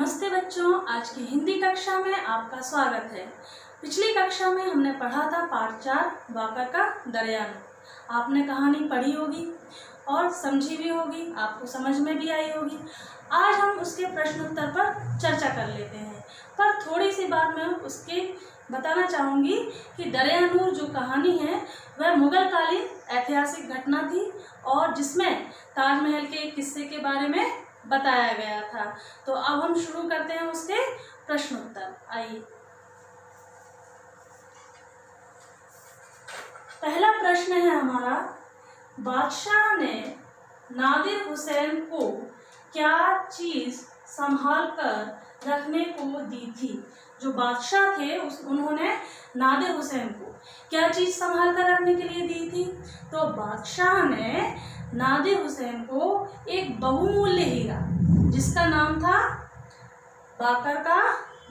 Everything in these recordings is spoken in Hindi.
नमस्ते बच्चों, आज की हिंदी कक्षा में आपका स्वागत है। पिछली कक्षा में हमने पढ़ा था पाठ 4 बाकर का दरियानूर। आपने कहानी पढ़ी होगी और समझी भी होगी, आपको समझ में भी आई होगी। आज हम उसके प्रश्नोत्तर पर चर्चा कर लेते हैं, पर थोड़ी सी बात मैं उसके बताना चाहूँगी कि दरियानूर जो कहानी है वह मुगल कालीन ऐतिहासिक घटना थी और जिसमें ताजमहल के एक किस्से के बारे में बताया गया था। तो अब हम शुरू करते हैं उसके प्रश्नोत्तर। आइए, पहला प्रश्न है हमारा, बादशाह ने नादिर हुसैन को क्या चीज संभाल कर रखने को दी थी? जो बादशाह थे उन्होंने नादिर हुसैन को क्या चीज संभाल कर रखने के लिए दी थी? तो बादशाह ने नादिर हुसैन को एक बहुमूल्य हीरा, जिसका नाम था बाकर का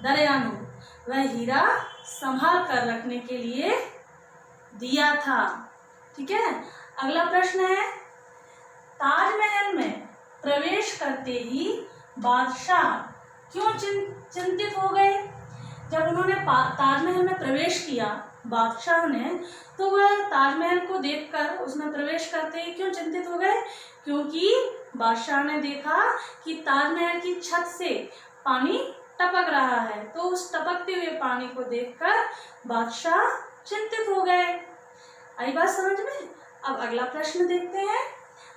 दरियानूर, वह हीरा संभाल कर रखने के लिए दिया था। ठीक है, अगला प्रश्न है, ताजमहल में प्रवेश करते ही बादशाह क्यों चिंतित हो गए? जब उन्होंने ताजमहल में प्रवेश किया बादशाह ने, तो वह ताजमहल को देखकर उसमें प्रवेश करते ही क्यों चिंतित हो गए? क्योंकि बादशाह ने देखा कि ताजमहल की छत से पानी टपक रहा है, तो उस टपकते हुए पानी को देखकर बादशाह चिंतित हो गए। आई बात समझ में? अब अगला प्रश्न देखते हैं।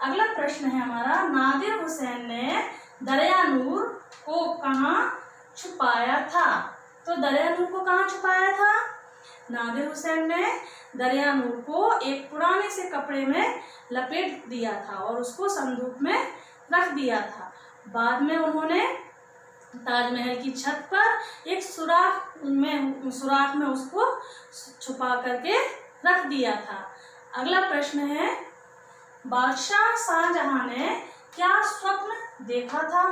अगला प्रश्न है हमारा, नादिर हुसैन ने दरियानूर को कहाँ छुपाया था? तो दरियानूर को कहाँ छुपाया था? नादिर हुसैन ने दरियानूर को एक पुराने से कपड़े में लपेट दिया था और उसको संदूक में रख दिया था। बाद में उन्होंने ताजमहल की छत पर एक सुराख में उसको छुपा करके रख दिया था। अगला प्रश्न है, बादशाह शाहजहां ने क्या स्वप्न देखा था?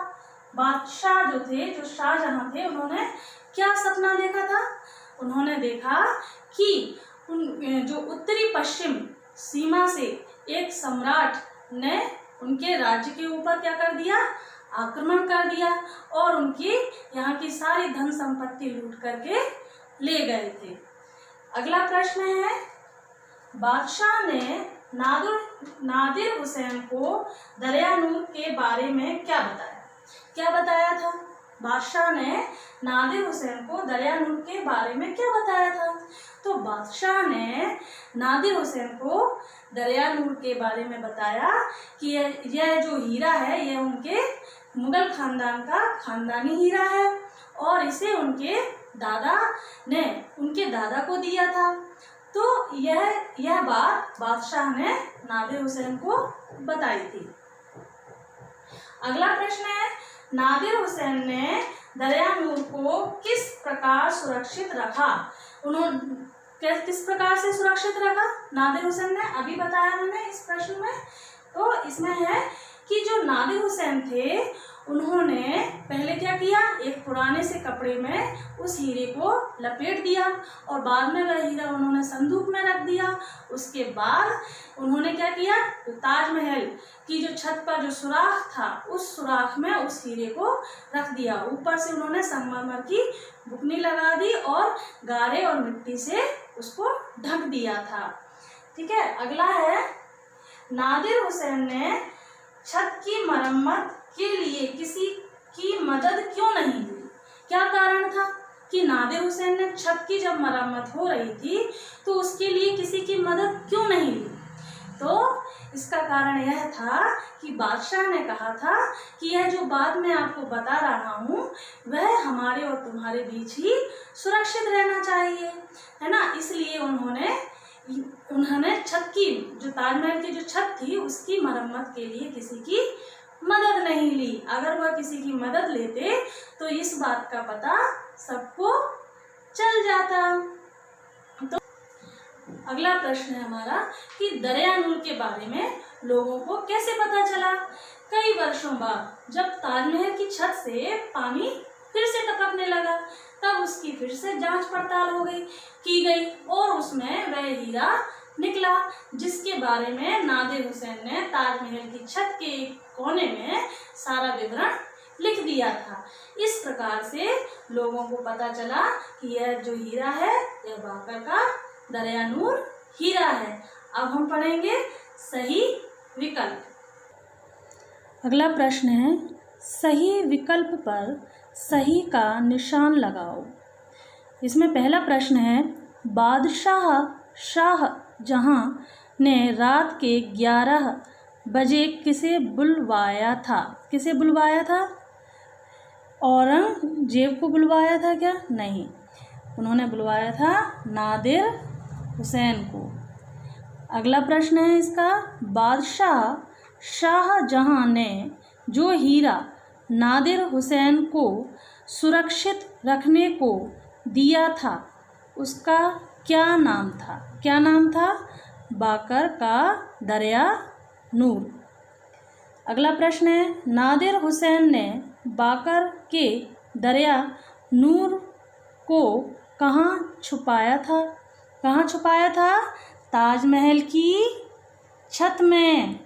बादशाह जो शाहजहां थे, उन्होंने क्या सपना देखा था? उन्होंने देखा कि जो उत्तरी पश्चिम सीमा से एक सम्राट ने उनके राज्य के ऊपर क्या कर दिया? आक्रमण कर दिया और उनकी यहाँ की सारी धन संपत्ति लूट करके ले गए थे। अगला प्रश्न है, बादशाह ने नादिर हुसैन को दरियानूर के बारे में क्या बताया? क्या बताया था? बादशाह ने नादिर हुसैन को दरियानूर के बारे में क्या बताया था? तो बादशाह ने नादिर हुसैन को दरियानूर के बारे में बताया कि यह जो हीरा है यह उनके मुगल खानदान का खानदानी हीरा है और इसे उनके दादा को दिया था। तो यह बात बादशाह ने नादिर हुसैन को बताई थी। अगला प्रश्न है, नादिर हुसैन ने दरियानूर को किस प्रकार सुरक्षित रखा? किस प्रकार से सुरक्षित रखा नादिर हुसैन ने? अभी बताया मैंने इस प्रश्न में। तो इसमें है कि जो नादिर हुसैन थे उन्होंने पहले क्या किया, एक पुराने से कपड़े में उस हीरे को लपेट दिया और बाद में वह हीरा उन्होंने संदूक में रख दिया। उसके बाद उन्होंने क्या किया, तो ताजमहल की जो छत पर जो सुराख था उस सुराख में उस हीरे को रख दिया। ऊपर से उन्होंने संगमरमर की बुकनी लगा दी और गारे और मिट्टी से उसको ढक दिया था। ठीक है, अगला है, नादिर हुसैन ने छत की मरम्मत के लिए किसी की मदद क्यों नहीं ली? क्या कारण था कि नादिर हुसैन ने छत की जब मरम्मत हो रही थी तो उसके लिए किसी की मदद क्यों नहीं ली? तो इसका कारण यह था कि बादशाह ने कहा था कि यह जो बात मैं आपको बता रहा हूँ वह हमारे और तुम्हारे बीच ही सुरक्षित रहना चाहिए, है ना। इसलिए उन्होंने छत की, जो ताजमहल की जो छत थी उसकी मरम्मत के लिए किसी की मदद नहीं ली। अगर वह किसी की मदद लेते तो इस बात का पता सबको चल जाता। तो अगला प्रश्न है हमारा कि दरियानूर के बारे में लोगों को कैसे पता चला? कई वर्षों बाद जब ताजमहल की छत से पानी फिर से टपकने लगा, तब उसकी फिर से जांच पड़ताल की गई और उसमें वह हीरा निकला, जिसके बारे में नादिर हुसैन ने ताजमहल की छत के एक कोने में सारा विवरण लिख दिया था। इस प्रकार से लोगों को पता चला कि यह जो हीरा है यह बाकर का दरियानूर हीरा है। अब हम पढ़ेंगे सही विकल्प। अगला प्रश्न है, सही विकल्प पर सही का निशान लगाओ। इसमें पहला प्रश्न है, बादशाह शाहजहां ने रात के 11 बजे किसे बुलवाया था? किसे बुलवाया था? औरंगजेब को बुलवाया था क्या? नहीं, उन्होंने बुलवाया था नादिर हुसैन को। अगला प्रश्न है इसका, बादशाह शाहजहां ने जो हीरा नादिर हुसैन को सुरक्षित रखने को दिया था उसका क्या नाम था? क्या नाम था? बाकर का दरियानूर। अगला प्रश्न है, नादिर हुसैन ने बाकर के दरियानूर को कहाँ छुपाया था? कहाँ छुपाया था? ताजमहल की छत में।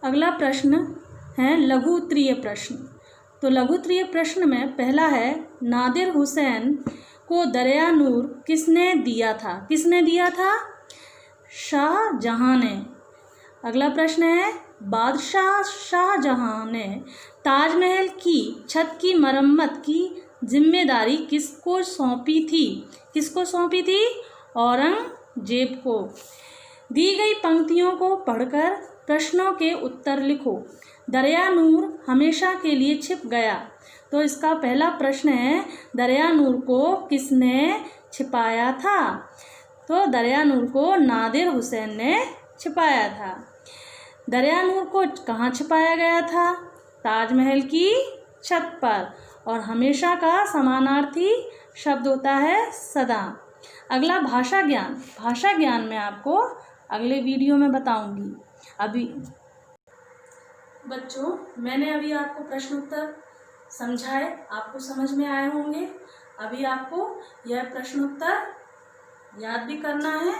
अगला प्रश्न है लघु उत्तरीय प्रश्न। तो लघु उत्तरीय प्रश्न में पहला है, नादिर हुसैन को दरियानूर किसने दिया था? किसने दिया था? शाहजहां ने। अगला प्रश्न है, बादशाह शाहजहां ने ताजमहल की छत की मरम्मत की जिम्मेदारी किसको सौंपी थी? किसको सौंपी थी? औरंगजेब को। दी गई पंक्तियों को पढ़कर प्रश्नों के उत्तर लिखो। दरियानूर हमेशा के लिए छिप गया। तो इसका पहला प्रश्न है, दरियानूर को किसने छिपाया था? तो दरियानूर को नादिर हुसैन ने छिपाया था। दरियानूर को कहाँ छिपाया गया था? ताजमहल की छत पर। और हमेशा का समानार्थी शब्द होता है सदा। अगला भाषा ज्ञान। भाषा ज्ञान में आपको अगले वीडियो में बताऊंगी। अभी बच्चों, मैंने अभी आपको प्रश्न उत्तर समझाए, आपको समझ में आए होंगे। अभी आपको यह प्रश्न उत्तर याद भी करना है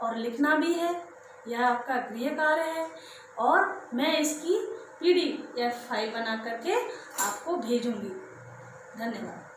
और लिखना भी है। यह आपका गृह कार्य है और मैं इसकी PDF फाइल बना करके आपको भेजूंगी। धन्यवाद।